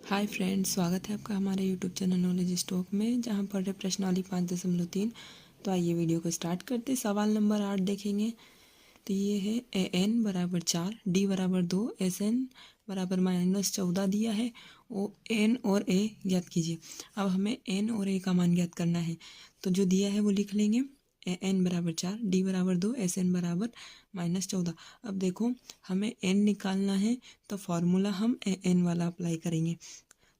Hi friends, स्वागत है आपका हमारे यूट्यूब चैनल नॉलेज स्टॉक में, जहां पढ़ रहे प्रश्नावली 5.3। तो आइए वीडियो को स्टार्ट करते। सवाल नंबर 8 देखेंगे। तो ये है ए एन बराबर 4, डी बराबर 2, एस एन बराबर -14 दिया है। ओ एन और ए ज्ञात कीजिए। अब हमें एन और ए का मान ज्ञात करना है, तो जो दिया है वो लिख लेंगे। ए एन बराबर 4, डी बराबर 2, एस एन बराबर -14। अब देखो, हमें एन निकालना है, तो फॉर्मूला हम ए एन वाला अप्लाई करेंगे।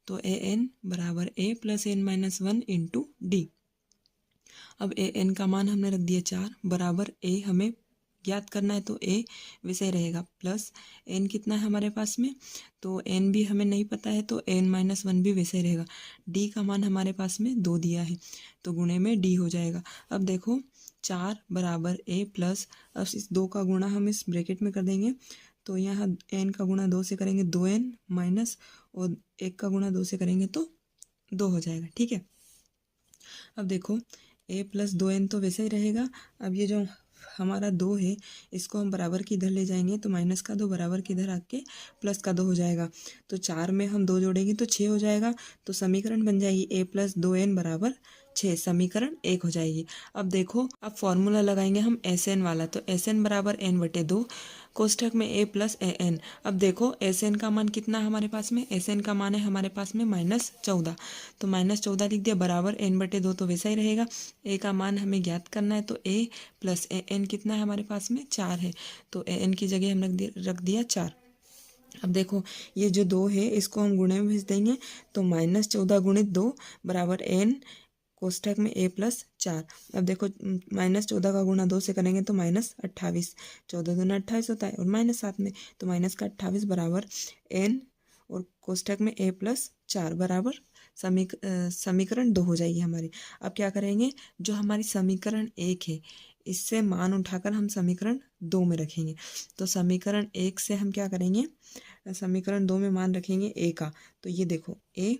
तो ए एन बराबर ए प्लस एन -1 इंटू डी। अब ए एन का मान हमने रख दिया 4 बराबर ए हमें ज्ञात करना है, तो ए वैसे रहेगा प्लस एन कितना है हमारे पास में, तो एन भी हमें नहीं पता है, तो एन -1 भी वैसे रहेगा। डी का मान हमारे पास में 2 दिया है, तो गुणे में डी हो जाएगा। अब देखो 4 बराबर ए प्लस, अब इस 2 का गुणा हम इस ब्रैकेट में कर देंगे, तो यहाँ एन का गुणा 2 से करेंगे 2n माइनस, और 1 का गुणा 2 से करेंगे तो 2 हो जाएगा। ठीक है, अब देखो a प्लस 2n तो वैसे ही रहेगा। अब ये जो हमारा 2 है, इसको हम बराबर की इधर ले जाएंगे, तो माइनस का 2 बराबर की इधर आके प्लस का 2 हो जाएगा। तो 4 में हम 2 जोड़ेंगे तो 6 हो जाएगा। तो समीकरण बन जाएगी a प्लस 2n बराबर 6, समीकरण 1 हो जाएगी। अब देखो, अब फॉर्मूला लगाएंगे हम एस एन वाला, तो एस एन बराबर n/2 कोष्ठक में a प्लस ए एन। अब देखो एस एन का मान कितना है हमारे पास में, एस एन का मान है हमारे पास में -14, तो -14 लिख दिया बराबर n/2, तो वैसा ही रहेगा। ए का मान हमें ज्ञात करना है, तो a प्लस ए एन कितना है हमारे पास में 4 है, तो ए एन की जगह हम रख दिया 4। अब देखो ये जो 2 है, इसको हम गुणे में भेज देंगे, तो -14 गुणित 2 बराबर n कोष्ठक में a प्लस 4। अब देखो -14 का गुणा 2 से करेंगे तो -28, 14 दूना 28 होता है, और -7 में, तो माइनस का 28 बराबर n और कोष्ठक में a प्लस 4 बराबर समीकरण 2 हो जाएगी हमारी। अब क्या करेंगे, जो हमारी समीकरण 1 है, इससे मान उठाकर हम समीकरण 2 में रखेंगे। तो समीकरण 1 से हम क्या करेंगे, समीकरण 2 में मान रखेंगे a का, तो ये देखो a,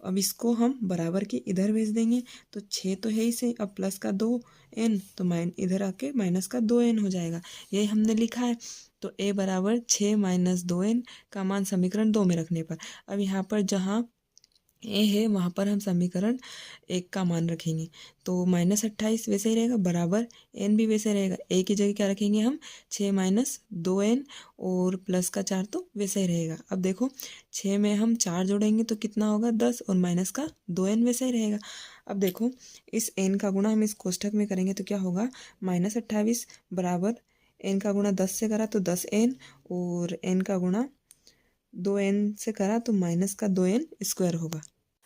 अब इसको हम बराबर के इधर भेज देंगे, तो 6 तो है ही से, अब प्लस का 2n, तो इधर आके माइनस का 2n हो जाएगा। यही हमने लिखा है। तो a बराबर 6 माइनस 2n का मान समीकरण 2 में रखने पर, अब यहाँ पर जहाँ ए है वहाँ पर हम समीकरण 1 का मान रखेंगे, तो -28 वैसे ही रहेगा बराबर n भी वैसे रहेगा। ए की जगह क्या रखेंगे हम, 6 माइनस 2n और प्लस का 4, तो वैसे ही रहेगा। अब देखो 6 में हम 4 जोड़ेंगे तो कितना होगा 10, और माइनस का 2n वैसे ही रहेगा। अब देखो इस n का गुणा हम इस कोष्ठक में करेंगे तो क्या होगा, -28 बराबर n का गुणा 10 से करा तो 10n, और n का गुणा 2n से करा तो माइनस का 2n स्क्वायर होगा।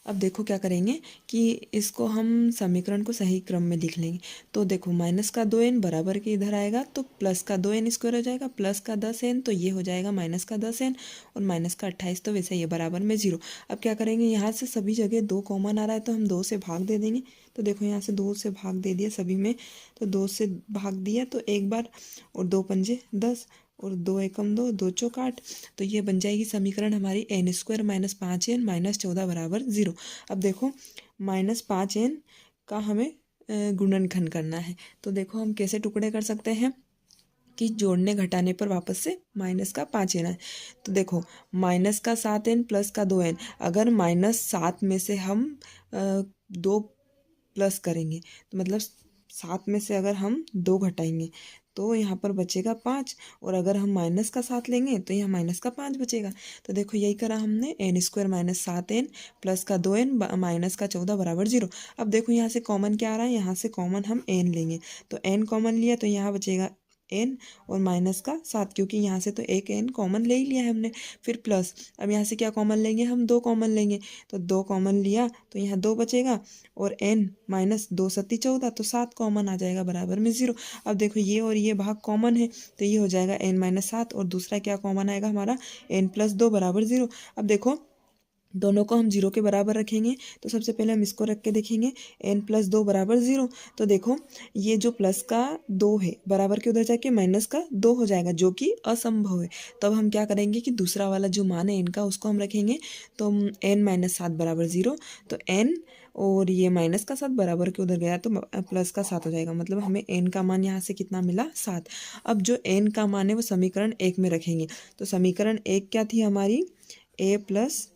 अब देखो क्या करेंगे कि इसको हम समीकरण को सही क्रम में लिख लेंगे। तो देखो माइनस का 2n बराबर के इधर आएगा, तो प्लस का 2n स्क्वायर हो जाएगा, प्लस का 10n, तो ये हो जाएगा माइनस का 10n, और माइनस का 28, तो वैसे ये बराबर में 0। अब क्या करेंगे, यहाँ से सभी जगह 2 कॉमन आ रहा है, तो हम 2 से भाग दे देंगे। तो देखो यहाँ से 2 से भाग दे दिया सभी में, तो 2 से भाग दिया तो एक बार, और 2 पंजे 10, और 2 एकम 2, 2 चौक 8, तो ये बन जाएगी समीकरण हमारी n square minus 5n minus 14 बराबर 0। अब देखो -5n का हमें गुणनखंड करना है, तो देखो हम कैसे टुकड़े कर सकते हैं कि जोड़ने घटाने पर वापस से माइनस का 5n है। तो देखो माइनस का 7n प्लस का 2n, अगर -7 में से हम 2 प्लस करेंगे, तो मतलब 7 में से अगर हम 2 घटाएंगे तो यहाँ पर बचेगा 5, और अगर हम माइनस का 7 लेंगे तो यहाँ माइनस का 5 बचेगा। तो देखो यही करा हमने, n square minus 7n plus का 2n माइनस का 14 बराबर 0। अब देखो यहाँ से कॉमन क्या आ रहा है, यहाँ से कॉमन हम n लेंगे, तो n कॉमन लिया तो यहाँ बचेगा n और माइनस का 7, क्योंकि यहाँ से तो एक n कॉमन ले ही लिया है हमने। फिर प्लस, अब यहाँ से क्या कॉमन लेंगे, हम 2 कॉमन लेंगे, तो 2 कॉमन लिया तो यहाँ 2 बचेगा, और n माइनस 2 सत्ती 14, तो 7 कॉमन आ जाएगा बराबर में 0। अब देखो ये और ये भाग कॉमन है, तो ये हो जाएगा n माइनस 7, और दूसरा क्या कॉमन आएगा हमारा, n प्लस 2 बराबर 0। अब देखो दोनों को हम 0 के बराबर रखेंगे, तो सबसे पहले हम इसको रख के देखेंगे, n प्लस 2 बराबर 0। तो देखो ये जो प्लस का 2 है बराबर के उधर जाके माइनस का 2 हो जाएगा, जो कि असंभव है। तो अब हम क्या करेंगे कि दूसरा वाला जो मान है n का, उसको हम रखेंगे, तो n माइनस 7 बराबर 0, तो n और ये माइनस का 7 बराबर के उधर गया तो प्लस का 7 हो जाएगा, मतलब हमें n का मान यहाँ से कितना मिला, 7। अब जो n का मान है वो समीकरण 1 में रखेंगे, तो समीकरण 1 क्या थी हमारी, a प्लस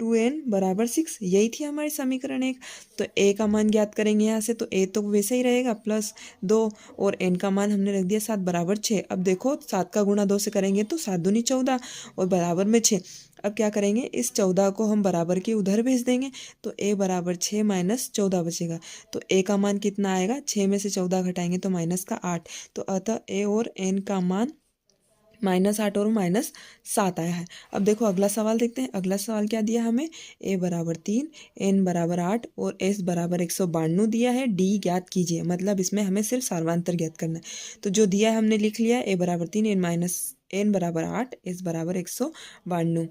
2n बराबर 6, यही थी हमारी समीकरण 1। तो a का मान ज्ञात करेंगे यहाँ से, तो a तो वैसे ही रहेगा +2 और n का मान हमने रख दिया 7 बराबर 6। अब देखो 7 का गुणा 2 से करेंगे तो 7 दूनी 14 और बराबर में 6। अब क्या करेंगे, इस 14 को हम बराबर के उधर भेज देंगे, तो a बराबर 6 - 14 बचेगा। तो a का मान कितना आएगा, 6 में से 14 घटाएंगे तो -8। तो अतः a और n का मान -8 और -7 आया है। अब देखो अगला सवाल देखते हैं। अगला सवाल क्या दिया हमें, a बराबर 3, n बराबर 8 और s बराबर 192 दिया है। d ज्ञात कीजिए, मतलब इसमें हमें सिर्फ सार्वंतर ज्ञात करना है। तो जो दिया है हमने लिख लिया, a बराबर 3, n बराबर 8, s बराबर 192।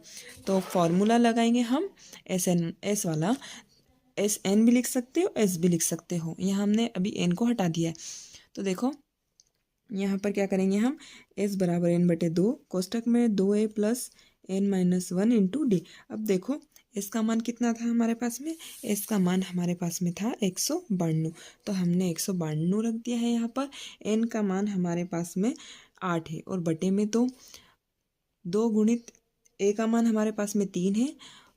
तो फॉर्मूला लगाएंगे हम s वाला। n भी लिख सकते हो, s भी लिख सकते हो। यहाँ हमने अभी n को हटा दिया है। तो देखो यहाँ पर क्या करेंगे हम, s बराबर n/2 कोष्टक में 2a + n-1 इंटू डी। अब देखो s का मान कितना था हमारे पास में, s का मान हमारे पास में था 192, तो हमने 192 रख दिया है यहाँ पर। n का मान हमारे पास में 8 है और बटे में तो 2 गुणित a का मान हमारे पास में 3 है,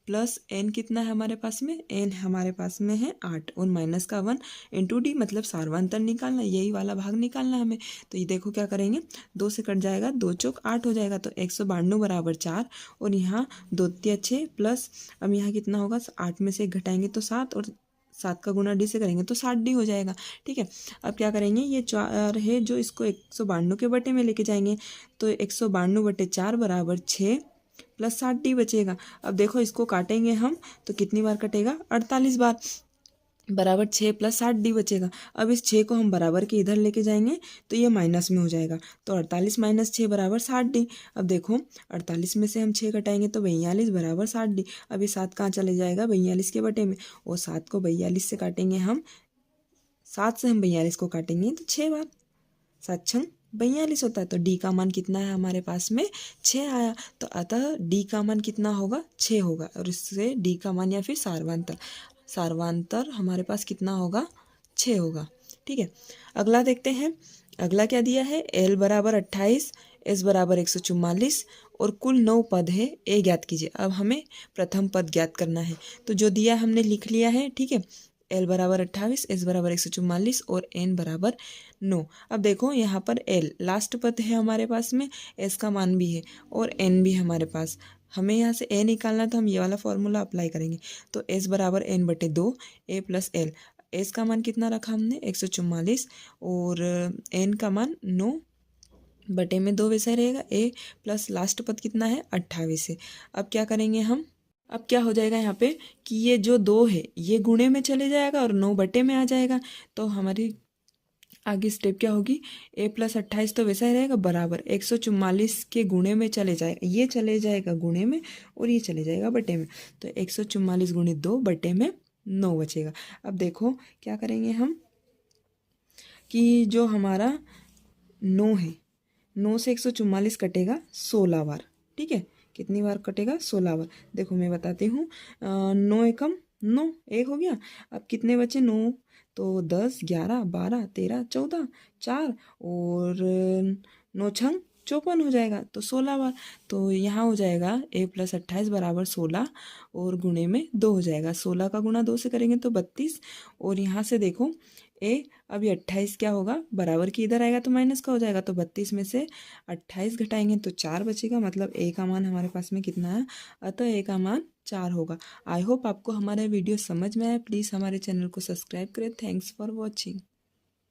प्लस n कितना है हमारे पास में, n हमारे पास में है 8 और माइनस का 1 इंटू डी, मतलब सार्वंतर निकालना, यही वाला भाग निकालना हमें। तो ये देखो क्या करेंगे, 2 से कट जाएगा, 2 चौक 8 हो जाएगा, तो 192 बराबर 4 और यहाँ 2 तिया 6 प्लस अब यहाँ कितना होगा, 8 में से 1 घटाएंगे तो 7 और 7 का गुणा डी से करेंगे तो 60d हो जाएगा। ठीक है, अब क्या करेंगे, ये 4 है जो इसको 192 के बटे में लेके जाएंगे, तो 192/4 बराबर 6 प्लस 60d बचेगा। अब देखो इसको काटेंगे हम तो कितनी बार कटेगा, 48 बार, बराबर 6 + 60d बचेगा। अब इस 6 को हम बराबर के इधर लेके जाएंगे तो ये माइनस में हो जाएगा, तो 48 - 6 बराबर 60d। अब देखो 48 में से हम 6 घटाएंगे तो 42 बराबर 60d। अब ये 7 कहाँ चले जाएगा, 42 के बटे में, और 7 को 42 से काटेंगे हम, 7 से हम 42 को काटेंगे तो 6 बार, 7 छंग 42 होता है। तो d का मान कितना है हमारे पास में, 6 आया। तो अतः d का मान कितना होगा, 6 होगा, और इससे d का मान या फिर सार्वंतर हमारे पास कितना होगा, 6 होगा। ठीक है, अगला देखते हैं। अगला क्या दिया है, l बराबर 28, s बराबर 144 और कुल 9 पद है, a ज्ञात कीजिए। अब हमें प्रथम पद ज्ञात करना है, तो जो दिया हमने लिख लिया है। ठीक है, l बराबर 28, s बराबर 144 और n बराबर 9। अब देखो यहाँ पर l लास्ट पद है हमारे पास में, s का मान भी है और n भी हमारे पास। हमें यहाँ से a निकालना, तो हम ये वाला फॉर्मूला अप्लाई करेंगे। तो s बराबर n/2 a + l। s का मान कितना रखा हमने, 144 और n का मान 9 बटे में 2 वैसा ही रहेगा, a प्लस लास्ट पद कितना है, 28 है। अब क्या करेंगे हम, अब क्या हो जाएगा यहाँ पे कि ये जो 2 है ये गुणे में चले जाएगा और 9 बटे में आ जाएगा। तो हमारी आगे स्टेप क्या होगी, a + 28 तो वैसा ही रहेगा, बराबर 144 के गुणे में चले जाएगा, ये चले जाएगा गुणे में और ये चले जाएगा बटे में। तो 144 × 2 बटे में 9 बचेगा। अब देखो क्या करेंगे हम कि जो हमारा 9 है, 9 से 144 कटेगा 16 बार। ठीक है, कितनी बार कटेगा, 16 बार। देखो मैं बताती हूँ, 9 एकम 9, 1 हो गया। अब कितने बचे, 9 तो 10, 11, 12, 13, 14, 4 और 9 छंग 54 हो जाएगा, तो 16 बार। तो यहाँ हो जाएगा a + 28 बराबर 16 और गुणे में 2 हो जाएगा। 16 का गुणा 2 से करेंगे तो 32 और यहाँ से देखो a, अब ये 28 क्या होगा, बराबर की इधर आएगा तो माइनस का हो जाएगा, तो 32 में से 28 घटाएंगे तो 4 बचेगा, मतलब a का मान हमारे पास में कितना है, अतः a का मान 4 होगा। आई होप आपको हमारा वीडियो समझ में आया। प्लीज़ हमारे चैनल को सब्सक्राइब करें। Thanks for watching.